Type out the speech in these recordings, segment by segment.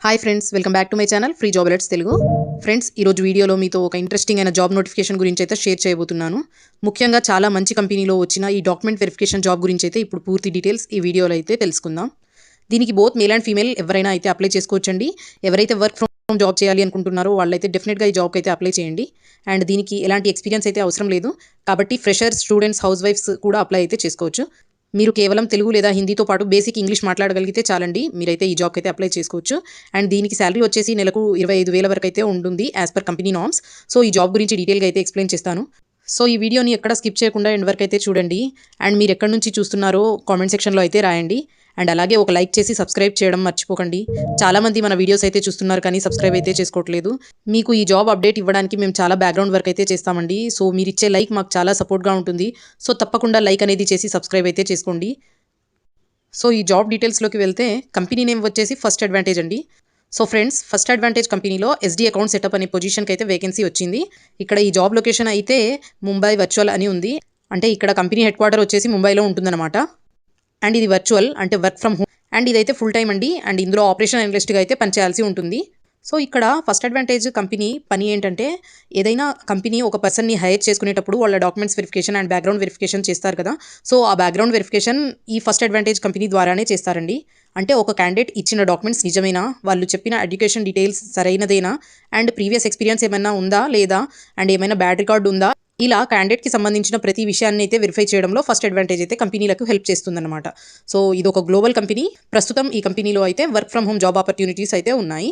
Hi friends, welcome back to my channel free job alerts Telugu. Friends, ఈరోజు వీడియోలో మీతో ఒక ఇంట్రెస్టింగ్ అయిన జాబ్ నోటిఫికేషన్ గురించి అయితే షేర్ చేయబోతున్నాను. ముఖ్యంగా చాలా మంచి కంపెనీలో వచ్చిన ఈ డాక్యుమెంట్ వెరిఫికేషన్ జాబ్ గురించి అయితే ఇప్పుడు పూర్తి డీటెయిల్స్ ఈ వీడియోలో అయితే తెలుసుకుందాం. దీనికి బోత్ మేల్ అండ్ ఫీమేల్ ఎవరైనా అయితే అప్లై చేసుకోవచ్చండి. ఎవరైతే వర్క్ ఫ్రమ్ జాబ్ చేయాలి అనుకుంటున్నారో వాళ్ళైతే డెఫినెట్గా ఈ జాబ్కి అయితే అప్లై చేయండి. అండ్ దీనికి ఎలాంటి ఎక్స్పీరియన్స్ అయితే అవసరం లేదు కాబట్టి ఫ్రెషర్స్, స్టూడెంట్స్, హౌస్ వైఫ్స్ కూడా అప్లై అయితే చేసుకోవచ్చు. మీరు కేవలం తెలుగు లేదా హిందీతో పాటు బేసిక్ ఇంగ్లీష్ మాట్లాడగలిగితే చాలండి, మీరైతే ఈ జాబ్కి అయితే అప్లై చేసుకోవచ్చు. అండ్ దీనికి శాలరీ వచ్చేసి నెలకు 25,000 వరకు అయితే ఉంటుంది as per company norms. So ఈ జాబ్ గురించి డీటెయిల్గా అయితే ఎక్స్ప్లెయిన్ చేస్తాను. సో ఈ వీడియోని ఎక్కడ స్కిప్ చేయకుండా ఎండ్ వరకు అయితే చూడండి. అండ్ మీరు ఎక్కడి నుంచి చూస్తున్నారో కామెంట్ సెక్షన్లో అయితే రాయండి. అండ్ అలాగే ఒక లైక్ చేసి సబ్స్క్రైబ్ చేయడం మర్చిపోకండి. చాలామంది మన వీడియోస్ అయితే చూస్తున్నారు కానీ సబ్స్క్రైబ్ అయితే చేసుకోవట్లేదు. మీకు ఈ జాబ్ అప్డేట్ ఇవ్వడానికి మేము చాలా బ్యాక్గ్రౌండ్ వర్క్ అయితే చేస్తామండి. సో మీరు ఇచ్చే లైక్ మాకు చాలా సపోర్ట్గా ఉంటుంది. సో తప్పకుండా లైక్ అనేది చేసి సబ్స్క్రైబ్ అయితే చేసుకోండి. సో ఈ జాబ్ డీటెయిల్స్లోకి వెళ్తే కంపెనీ నేమ్ వచ్చేసి ఫస్ట్ అడ్వాంటేజ్ అండి. సో ఫ్రెండ్స్, ఫస్ట్ అడ్వాంటేజ్ కంపెనీలో ఎస్డీ అకౌంట్ సెటప్ అనే పొజిషన్కి అయితే వేకెన్సీ వచ్చింది. ఇక్కడ ఈ జాబ్ లొకేషన్ అయితే ముంబై వర్చువల్ అని ఉంది. అంటే ఇక్కడ కంపెనీ హెడ్ క్వార్టర్ వచ్చేసి ముంబైలో ఉంటుందన్నమాట. అండ్ ఇది వర్చువల్ అంటే వర్క్ ఫ్రమ్ హోమ్. అండ్ ఇదైతే ఫుల్ టైం అండి. అండ్ ఇందులో ఆపరేషన్ అనలిస్ట్గా అయితే పనిచేయాల్సి ఉంటుంది. సో ఇక్కడ ఫస్ట్ అడ్వాంటేజ్ కంపెనీ పని ఏంటంటే, ఏదైనా కంపెనీ ఒక పర్సన్ని హైర్ చేసుకునేటప్పుడు వాళ్ళ documents verification and background verification చేస్తారు కదా. సో ఆ బ్యాక్గ్రౌండ్ వెరిఫికేషన్ ఈ ఫస్ట్ అడ్వాంటేజ్ కంపెనీ ద్వారానే చేస్తారండి. అంటే ఒక క్యాండిడేట్ ఇచ్చిన డాక్యుమెంట్స్ నిజమేనా, వాళ్ళు చెప్పిన ఎడ్యుకేషన్ డీటెయిల్స్ సరైనదేనా, అండ్ ప్రీవియస్ ఎక్స్పీరియన్స్ ఏమైనా ఉందా లేదా, అండ్ ఏమైనా బ్యాడ్ రికార్డ్ ఉందా, ఇలా క్యాండిడేట్కి సంబంధించిన ప్రతి విషయాన్ని అయితే వెరిఫై చేయడంలో ఫస్ట్ అడ్వాంటేజ్ అయితే కంపెనీలకు హెల్ప్ చేస్తుందన్నమాట. సో ఇది ఒక గ్లోబల్ కంపెనీ. ప్రస్తుతం ఈ కంపెనీలో అయితే work from home job opportunities అయితే ఉన్నాయి.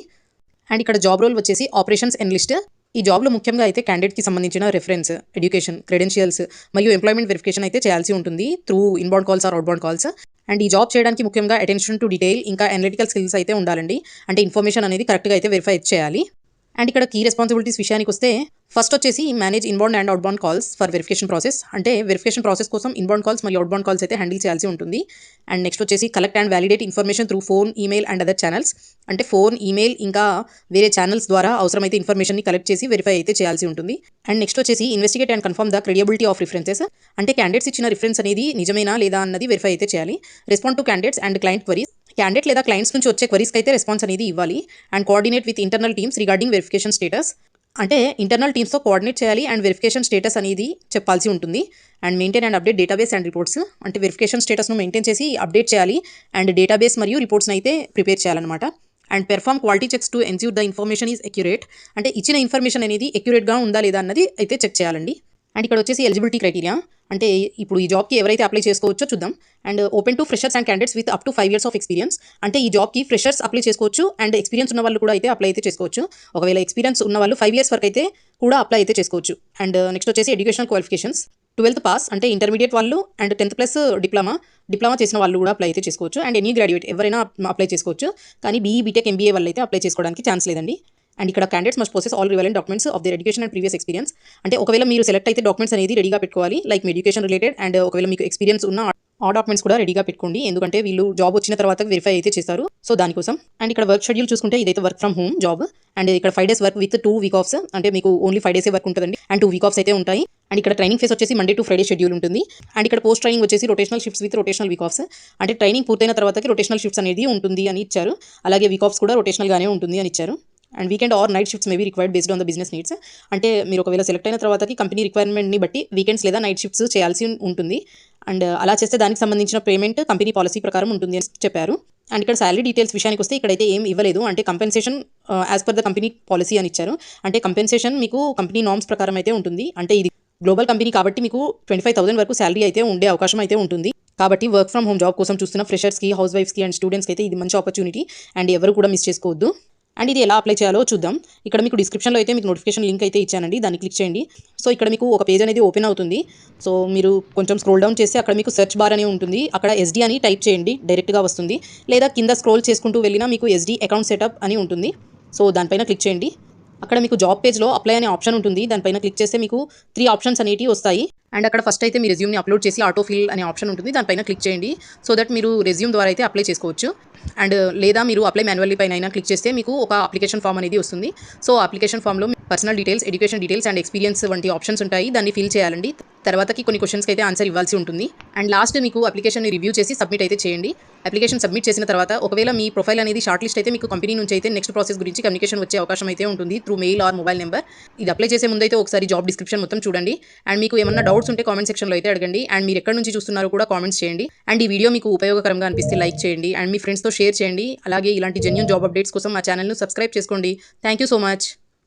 అండ్ ఇక్కడ జాబ్ రోల్ వచ్చేసి ఆపరేషన్స్ అనలిస్ట్. ఈ జాబ్లో ముఖ్యంగా అయితే క్యాండిడేట్కి సంబంధించిన రెఫరెన్స్, ఎడ్యుకేషన్, క్రెడెన్షియల్స్ మరియు ఎంప్లాయ్మెంట్ వెరిఫికేషన్ అయితే చేయాల్సి ఉంటుంది through inbound calls or outbound calls. And ఈ జాబ్ చేయడానికి ముఖ్యంగా అటెన్షన్ టు డీటెయిల్ ఇంకా అనలిటికల్ స్కిల్స్ అయితే ఉండాలండి. అంటే ఇన్ఫర్మేషన్ అనేది కరెక్ట్గా అయితే వెరిఫై చేయాలి. అండ్ ఇక్కడ కీ రెస్పాన్సిబిలిటీస్ విషయానికి వస్తే, ఫస్ట్ వచ్చేసి manage inbound and outbound calls for verification process. అంటే వెరిఫికేషన్ ప్రాసెస్ కోసం ఇన్బౌండ్ కాల్స్ మరియు అవుట్బౌండ్ కాల్స్ అయితే హ్యాండిల్ చేయాల్సి ఉంటుంది. అండ్ నెక్స్ట్ వచ్చేసి collect and validate information through phone, email and other channels. అంటే ఫోన్, ఈమెయిల్ ఇంకా వేరే ఛానల్స్ ద్వారా అవసరమైతే ఇన్ఫర్మేషన్ని కలెక్ట్ చేసి వెరిఫై అయితే చేయాల్సి ఉంటుంది. అండ్ నెక్స్ట్ వచ్చేసి investigate and confirm the credibility of references. అంటే క్యాండిడేట్స్ ఇచ్చిన రిఫరెన్స్ అనేది నిజమేనా లేదా అన్నది వెరిఫై అయితే చేయాలి. Respond to candidates and client queries. Candidate లేదా క్లయింట్స్ నుంచి వచ్చే క్వరీస్కి అయితే రెస్పాన్స్ అనేది ఇవ్వాలి. And coordinate with internal teams regarding verification status. అంటే ఇంటర్నల్ టీమ్స్తో కోఆర్డినేట్ చేయాలి అండ్ వెరిఫికేషన్ స్టేటస్ అనేది చెప్పాల్సి ఉంటుంది. And maintain and update database and reports. అంటే వెరిఫికేషన్ స్టేటస్ను మెయింటైన్ చేసి అప్డేట్ చేయాలి అండ్ డేటాబేస్ మరియు రిపోర్ట్స్ని అయితే ప్రిపేర్ చేయాలన్నమాట. And perform quality checks to ensure the information is accurate. అంటే ఇచ్చిన ఇన్ఫర్మేషన్ అనేది అక్యురేట్గా ఉందా లేదా అన్నది అయితే చెక్ చేయాలండి. అండ్ ఇక్కడ వచ్చేసి ఎలిజిబిలిటీ క్రైటీరియా. అంటే ఇప్పుడు ఈ జాబ్కి ఎవరైతే అప్లై చేసుకోవచ్చో చూద్దాం. And open to freshers and candidates with up to 5 years of experience. అంటే ఈ జాబ్కి ఫ్రెషర్స్ అప్లై చేసుకోవచ్చు అండ్ ఎక్స్పీరియన్స్ ఉన్న వాళ్ళు కూడా అయితే అప్లై అయితే చేసుకోవచ్చు. ఒకవేళ ఎక్స్పీరియన్స్ ఉన్న వాళ్ళు 5 years వరకు అయితే కూడా అప్లై అయితే చేసుకోవచ్చు. అండ్ నెక్స్ట్ వచ్చేసి ఎడ్యుకేషనల్ క్వాలిఫికేషన్స్ 12th పాస్ అంటే ఇంటర్మీడియట్ వాళ్ళు అండ్ 10th ప్లస్ డిప్లొమా చేసిన వాళ్ళు కూడా అప్లై అయితే చేసుకోవచ్చు. అండ్ ఎనీ గ్రాడ్యుయేట్ ఎవరైనా అప్లై చేసుకోవచ్చు. కానీ బీఈ, బీటెక్, ఎంబీఏ వాళ్ళు అయితే అప్లై చేసుకోవడానికి ఛాన్స్ లేదండి. అండ్ ఇక్కడ candidates must possess all relevant documents of their education and previous experience. అంటే ఒకవేళ మీరు సెలెక్ట్ అయితే డాక్యుమెంట్స్ అనేది రెడీగా పెట్టుకోవాలి, లైక్ మీ ఎడ్యుకేషన్ రిలేటెడ్. అండ్ ఒకవేళ మీకు ఎక్స్పీరియన్స్ ఉన్న ఆ డాక్యుమెంట్స్ కూడా రెడీగా పెట్టుకోండి, ఎందుకంటే వీళ్ళు జాబ్ వచ్చిన తర్వాత వెరిఫై అయితే చేస్తారు. సో దానికోసం. అండ్ ఇక్కడ వర్క్ షెడ్యూల్ చూసుకుంటే ఇదైతే work from home job. And ఇక్కడ 5 days work with 2 week offs. అంటే మీకు ఓన్లీ 5 days వర్క్ ఉంటుందండి అండ్ 2 week ఆఫ్స్ అయితే ఉంటాయి. అండ్ ఇక్కడ ట్రైనింగ్ ఫేస్ వచ్చేసి మండే టు ఫ్రైడే షెడ్యూల్ ఉంటుంది. అండ్ ఇక్కడ పోస్ట్ ట్రైనింగ్ వచ్చేసి rotational shifts with rotational week offs. అంటే ట్రైనింగ్ పూర్తయిన తర్వాతకి రొటేషనల్ షిఫ్ట్స్ అనేది ఉంటుంది అని ఇచ్చారు. అలాగే వీక్ ఆఫ్స్ కూడా రొటేషనల్గానే ఉంటుంది అని ఇచ్చారు. And weekend or night shifts may be required based on the business needs. అంటే మీరు ఒకవేళ సెలెక్ట్ అయిన తర్వాతకి కంపెనీ రిక్వైర్మెంట్ని బట్టి వీకెండ్స్ లేదా నైట్ షిఫ్ట్స్ చేయాల్సి ఉంటుంది. అండ్ అలా చేస్తే దానికి సంబంధించిన పేమెంట్ కంపెనీ పాలసీ ప్రకారం ఉంటుంది అని చెప్పారు. అండ్ ఇక్కడ శాలరీ డీటెయిల్స్ విషయానికి వస్తే ఇక్కడైతే ఏం ఇవ్వలేదు. అంటే compensation as per the company policy అని ఇచ్చారు. అంటే కంపెన్సేషన్ మీకు కంపెనీ నార్మ్స్ ప్రకారం అయితే ఉంటుంది. అంటే ఇది గ్లోబల్ కంపెనీ కాబట్టి మీకు 25,000 వరకు శాలరీ అయితే ఉండే అవకాశం అయితే ఉంటుంది. కాబట్టి వర్క్ ఫ్రమ్ హోమ్ జాబ్ కోసం చూస్తున్న ఫ్రెషర్స్కి, హౌస్ వైఫ్స్కి అండ్ స్టూడెంట్స్కి అయితే ఇది మంచి ఆపర్చునిటీ. అండ్ ఎవరు కూడా మిస్ చేసుకోవద్దు. అండ్ ఇది ఎలా అప్లై చేయాలో చూద్దాం. ఇక్కడ మీకు డిస్క్రిప్షన్లో అయితే మీకు నోటిఫికేషన్ లింక్ అయితే ఇచ్చానండి, దాన్ని క్లిక్ చేయండి. సో ఇక్కడ మీకు ఒక పేజ్ అనేది ఓపెన్ అవుతుంది. సో మీరు కొంచెం స్క్రోల్ డౌన్ చేస్తే అక్కడ మీకు సెర్చ్ బార్ అని ఉంటుంది. అక్కడ ఎస్డీ అని టైప్ చేయండి, డైరెక్ట్గా వస్తుంది. లేదా కింద స్క్రోల్ చేసుకుంటూ వెళ్ళినా మీకు ఎస్డీ అకౌంట్ సెటప్ అని ఉంటుంది. సో దానిపైన క్లిక్ చేయండి. అక్కడ మీకు జాబ్ పేజ్లో అప్లై అనే ఆప్షన్ ఉంటుంది. దానిపైన క్లిక్ చేస్తే మీకు 3 ఆప్షన్స్ అనేవి వస్తాయి. అండ్ అక్కడ ఫస్ట్ అయితే మీ రెజ్యూమ్ని అప్లోడ్ చేసి ఆటో ఫిల్ అనే ఆప్షన్ ఉంటుంది, దానిపైన క్లిక్ చేయండి. సో దట్ మీరు రెజ్యూమ్ ద్వారా అయితే అప్లై చేసుకోవచ్చు. అండ్ లేదా మీరు అప్లై మాన్యువల్లీ పైన అయినా క్లిక్ చేస్తే మీకు ఒక అప్లికేషన్ ఫామ్ అనేది వస్తుంది. సో అప్లికేషన్ ఫామ్లో personal details, education details and experience వంటి ఆప్షన్స్ ఉంటాయి. దాన్ని ఫిల్ చేయాలండి. తర్వాతకి కొన్ని క్వశ్చన్స్కి అయితే ఆన్సర్ ఇవ్వాల్సి ఉంటుంది. అండ్ లాస్ట్ మీకు అప్లికేషన్ని రివ్యూ చేసి సబ్మిట్ అయితే చేయండి. అప్లికేషన్ సబ్మిట్ చేసిన తర్వాత ఒకవేళ మీ ప్రొఫైల్ అనేది షార్ట్ లిస్ట్ అయితే మీకు కంపెనీ నుంచి అయితే నెక్స్ట్ ప్రాసెస్ గురించి కమ్యూనికేషన్ వచ్చే అవకాశం అయితే ఉంటుంది through mail or mobile number. ఇది అప్లై చేసే ముందు అయితే ఒకసారి జాబ్ డిస్క్రిప్షన్ మొత్తం చూడండి. అండ్ మీకు ఏమన్నా డౌట్స్ ఉంటే కామెంట్ సెక్షన్లో అయితే అడగండి. అండ్ మీరు ఎక్కడి నుంచి చూస్తున్నారో కూడా కామెంట్స్ చేయండి. అండ్ ఈ వీడియో మీకు ఉపయోగకరంగా అనిపిస్తే లైక్ చేయండి. అండ్ మీ ఫ్రెండ్స్తో షేర్ చేయండి. అలాగే ఇలాంటి జెన్యూన్ జాబ్ అప్డేట్స్ కోసం మా ఛానల్ను సబ్స్క్రైబ్ చేసుకోండి. Thank you so much.